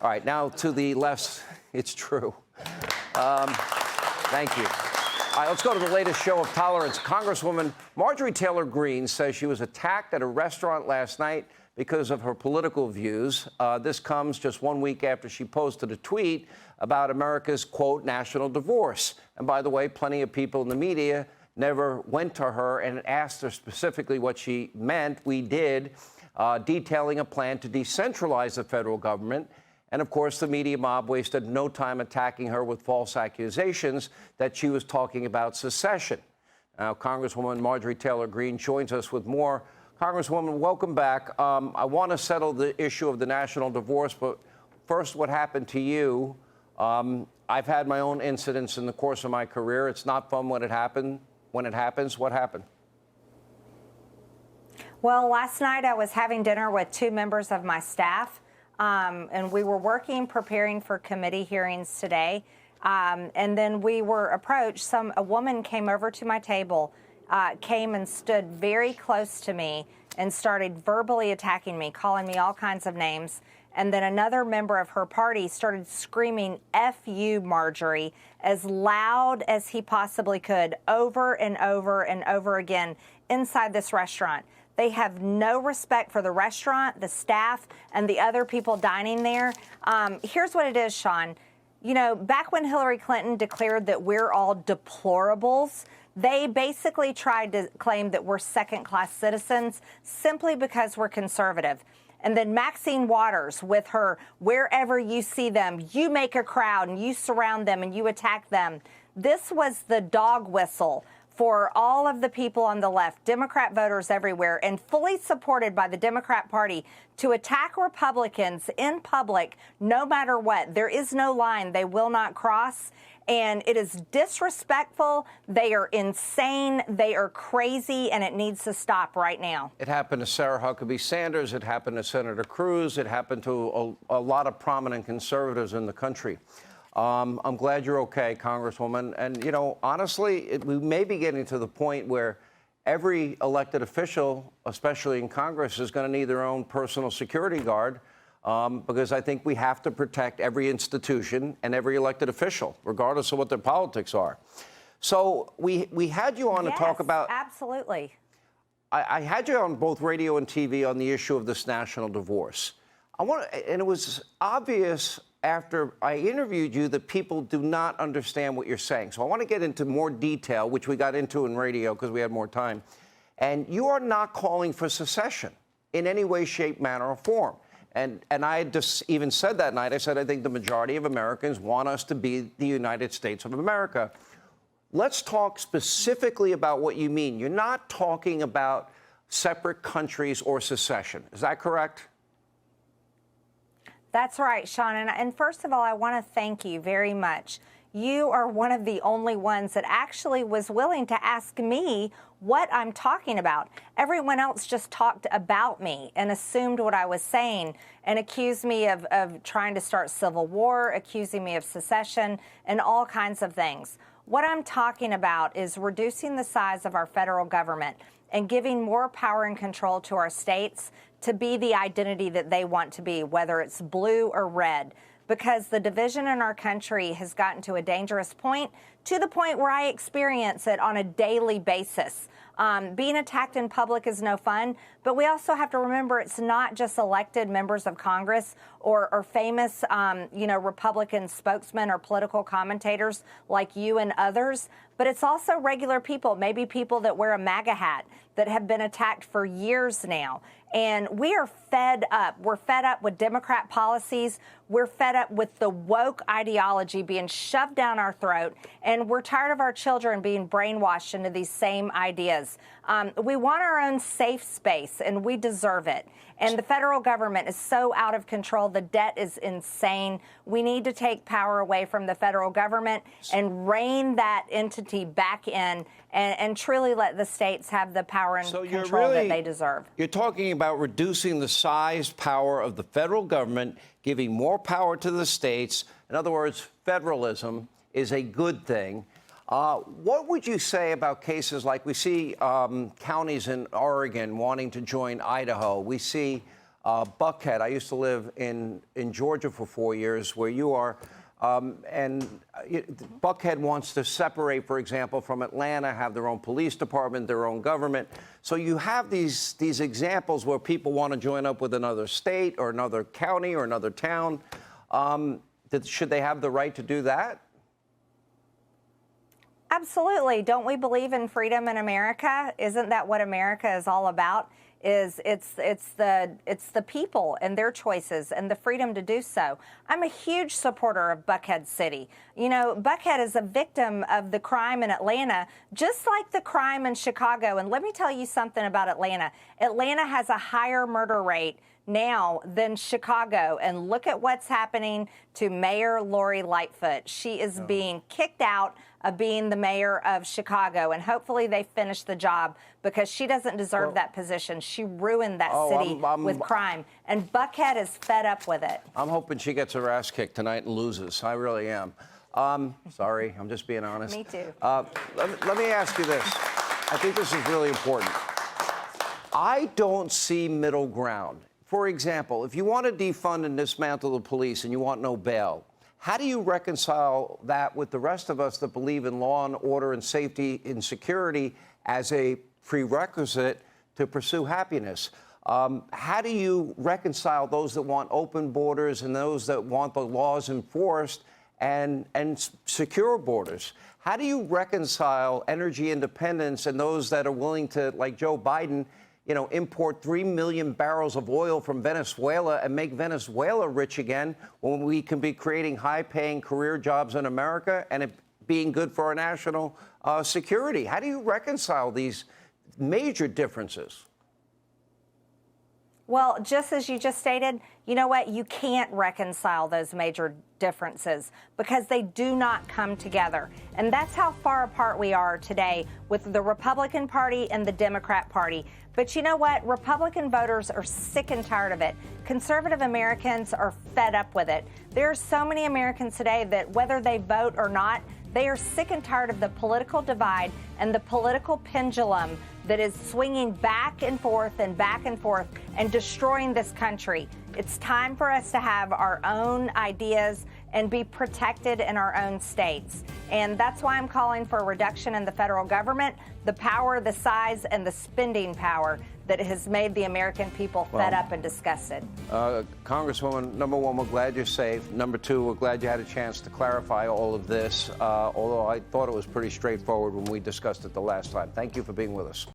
All right, now to the left. It's true. Thank you. All right, let's go to the latest show of tolerance. Congresswoman Marjorie Taylor Greene says she was attacked at a restaurant last night because of her political views. This comes just 1 week after she posted a tweet about America's, quote, national divorce. And by the way, plenty of people in the media never went to her and asked her specifically what she meant. We did, detailing a plan to decentralize the federal government. And, of course, the media mob wasted no time attacking her with false accusations that she was talking about secession. Now, Congresswoman Marjorie Taylor Greene joins us with more. Congresswoman, welcome back. I want to settle the issue of the national divorce, but first, what happened to you? I've had my own incidents in the course of my career. It's not fun when it happens. What happened? Well, last night I was having dinner with two members of my staff. And we were preparing for committee hearings today. And then we were approached. A woman came over to my table, came and stood very close to me and started verbally attacking me, calling me all kinds of names. And then another member of her party started screaming, "F you, Marjorie," as loud as he possibly could, over and over and over again inside this restaurant. They have no respect for the restaurant, the staff, and the other people dining there. Here's what it is, Sean. You know, back when Hillary Clinton declared that we're all deplorables, they basically tried to claim that we're second-class citizens simply because we're conservative. And then Maxine Waters with her, wherever you see them, you make a crowd and you surround them and you attack them. This was the dog whistle for all of the people on the left, Democrat voters everywhere, and fully supported by the Democrat Party to attack Republicans in public, no matter what. There is no line they will not cross, and it is disrespectful. They are insane. They are crazy, and it needs to stop right now. It happened to Sarah Huckabee Sanders. It happened to Senator Cruz. It happened to a lot of prominent conservatives in the country. I'm glad you're okay, Congresswoman. And, you know, honestly, we may be getting to the point where every elected official, especially in Congress, is going to need their own personal security guard, because I think we have to protect every institution and every elected official, regardless of what their politics are. So we had you on to talk about... Absolutely. I had you on both radio and TV on the issue of this national divorce. And it was obvious after I interviewed you that people do not understand what you're saying. So I want to get into more detail, which we got into in radio because we had more time. And you are not calling for secession in any way, shape, manner, or form. And I just even said that night, I said, I think the majority of Americans want us to be the United States of America. Let's talk specifically about what you mean. You're not talking about separate countries or secession. Is that correct? That's right, Sean. And first of all, I want to thank you very much. You are one of the only ones that actually was willing to ask me what I'm talking about. Everyone else just talked about me and assumed what I was saying and accused me of trying to start civil war, accusing me of secession, and all kinds of things. What I'm talking about is reducing the size of our federal government and giving more power and control to our states to be the identity that they want to be, whether it's blue or red, because the division in our country has gotten to a dangerous point, to the point where I experience it on a daily basis. Being attacked in public is no fun, but we also have to remember it's not just elected members of Congress or famous, Republican spokesmen or political commentators like you and others, but it's also regular people, maybe people that wear a MAGA hat that have been attacked for years now. And we are fed up. We're fed up with Democrat policies. We're fed up with the woke ideology being shoved down our throat. And we're tired of our children being brainwashed into these same ideas. We want our own safe space, and we deserve it. And the federal government is so out of control. The debt is insane. We need to take power away from the federal government and rein that entity back in and truly let the states have the power and control that they deserve. You're talking about reducing the size, power of the federal government, giving more power to the states. In other words, federalism is a good thing. What would you say about cases like we see counties in Oregon wanting to join Idaho? We see Buckhead. I used to live in Georgia for 4 years, where you are. Buckhead wants to separate, for example, from Atlanta, have their own police department, their own government. So you have these examples where people want to join up with another state or another county or another town. Should they have the right to do that? Absolutely. Don't we believe in freedom in America? Isn't that what America is all about? It's the people and their choices and the freedom to do so. I'm a huge supporter of Buckhead City. You know, Buckhead is a victim of the crime in Atlanta, just like the crime in Chicago. And let me tell you something about Atlanta. Atlanta has a higher murder rate now than Chicago. And look at what's happening to Mayor Lori Lightfoot. She is being kicked out of being the mayor of Chicago. And hopefully they finish the job, because she doesn't deserve that position. She ruined that city with crime. And Buckhead is fed up with it. I'm hoping she gets her ass kicked tonight and loses. I really am. Sorry, I'm just being honest. Me too. Let me ask you this. I think this is really important. I don't see middle ground. For example, if you want to defund and dismantle the police and you want no bail, how do you reconcile that with the rest of us that believe in law and order and safety and security as a prerequisite to pursue happiness? How do you reconcile those that want open borders and those that want the laws enforced and secure borders? How do you reconcile energy independence and those that are willing to, like Joe Biden, import 3 million barrels of oil from Venezuela and make Venezuela rich again, when we can be creating high-paying career jobs in America and it being good for our national security? How do you reconcile these major differences? Well, just as you just stated, you know what? You can't reconcile those major differences because they do not come together. And that's how far apart we are today with the Republican Party and the Democrat Party. But you know what? Republican voters are sick and tired of it. Conservative Americans are fed up with it. There are so many Americans today that, whether they vote or not, they are sick and tired of the political divide and the political pendulum that is swinging back and forth and destroying this country. It's time for us to have our own ideas and be protected in our own states. And that's why I'm calling for a reduction in the federal government, the power, the size, and the spending power that has made the American people fed up and disgusted. Congresswoman, number one, we're glad you're safe. Number two, we're glad you had a chance to clarify all of this, although I thought it was pretty straightforward when we discussed it the last time. Thank you for being with us.